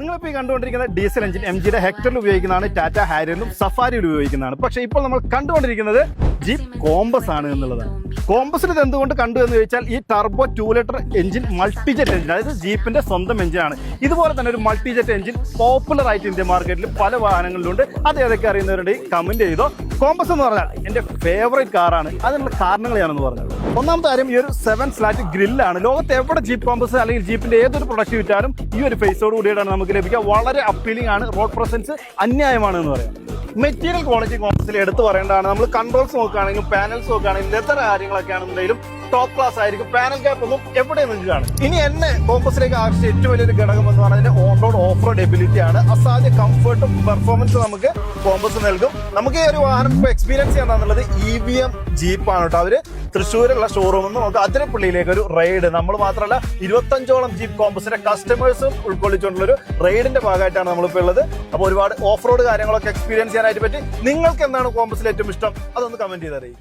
നിങ്ങളിപ്പോൾ ഈ കണ്ടുകൊണ്ടിരിക്കുന്ന ഡീസൽ എഞ്ചിൻ MGയുടെ ഹെക്ടറിൽ ഉപയോഗിക്കുന്നതാണ്, ടാറ്റ ഹാരിയറിലും സഫാരിയിൽ ഉപയോഗിക്കുന്നതാണ്. പക്ഷേ ഇപ്പോൾ നമ്മൾ കണ്ടുകൊണ്ടിരിക്കുന്നത് ജീപ്പ് കോമ്പസ് ആണ് എന്നുള്ളതാണ്. കോമ്പസിൽ ഇത് എന്തുകൊണ്ട് കണ്ടു എന്ന് ചോദിച്ചാൽ ഈ turbo 2 litre engine Multijet engine, അതായത് ജീപ്പിന്റെ സ്വന്തം എഞ്ചിനാണ്. ഇതുപോലെ തന്നെ ഒരു മൾട്ടിജെറ്റ് എഞ്ചിൻ പോപ്പുലർ ആയിട്ട് ഇന്ത്യൻ മാർക്കറ്റിൽ പല വാഹനങ്ങളിലുണ്ട്. അത് ഏതൊക്കെ അറിയുന്നവരുടെ കമന്റ് ചെയ്തോ. കോമ്പസ് എന്ന് പറഞ്ഞാൽ എൻ്റെ ഫേവറേറ്റ് കാറാണ്. അതിനുള്ള കാരണങ്ങൾ ഞാനെന്ന് പറഞ്ഞത്, ഒന്നാമത്തെ കാര്യം ഈ ഒരു 7 സ്ലാറ്റ് ഗ്രില്ലാണ്. ലോകത്ത് എവിടെ ജീപ്പ് കോമ്പസ് അല്ലെങ്കിൽ ജീപ്പിന്റെ ഏതൊരു പ്രൊഡക്റ്റ് വിറ്റാലും ഈ ഒരു ഫേസോട് കൂടിയിട്ടാണ് നമുക്ക് ലഭിക്കുക. വളരെ അപ്പീലിംഗ് ആണ്. റോഡ് പ്രസൻസ് അന്യായമാണ് എന്ന് പറയാം. മെറ്റീരിയൽ ക്വാളിറ്റി കോമ്പസിൽ എടുത്തു പറയേണ്ടതാണ്. നമ്മൾ കൺട്രോൾസ് നോക്കുകയാണെങ്കിലും പാനൽസ് നോക്കുകയാണെങ്കിലും ലെതർ കാര്യങ്ങളൊക്കെ ആണെന്നുണ്ടെങ്കിലും ടോപ്പ് ക്ലാസ് ആയിരിക്കും. പാനൽ ഗ്യാപ്പ് ഒന്നും എവിടെ നിങ്ങൾക്ക് കാണും. ഇനി എന്നെ കോമ്പസിലേക്ക് ആവശ്യം ഏറ്റവും വലിയൊരു ഘടകം എന്ന് പറഞ്ഞാൽ on road off road ability ആണ്. അസാധ്യ കംഫർട്ടും പെർഫോമൻസ് നമുക്ക് കോമ്പസ് നൽകും. നമുക്ക് ഈ ഒരു വാഹനം ഇപ്പോൾ എക്സ്പീരിയൻസ് ചെയ്യാന്നുള്ളത് EVM ജീപ്പാണ് കേട്ടോ. അവര് തൃശ്ശൂരുള്ള ഷോറൂമിൽ നിന്ന് നമുക്ക് അതിരപ്പള്ളിയിലേക്ക് ഒരു റൈഡ്, നമ്മൾ മാത്രമല്ല 25ഓളം ജീപ്പ് കോമ്പസിന്റെ കസ്റ്റമേഴ്സും ഉൾക്കൊള്ളിച്ചുകൊണ്ടുള്ള ഒരു റൈഡിന്റെ ഭാഗമായിട്ടാണ് നമ്മളിപ്പോൾ ഉള്ളത്. അപ്പോൾ ഒരുപാട് ഓഫ് റോഡ് കാര്യങ്ങളൊക്കെ എക്സ്പീരിയൻസ് ചെയ്യാനായിട്ട് പറ്റി. നിങ്ങൾക്ക് എന്താണ് കോമ്പസിൽ ഏറ്റവും ഇഷ്ടം, അതൊന്ന് കമന്റ് ചെയ്തറിയും.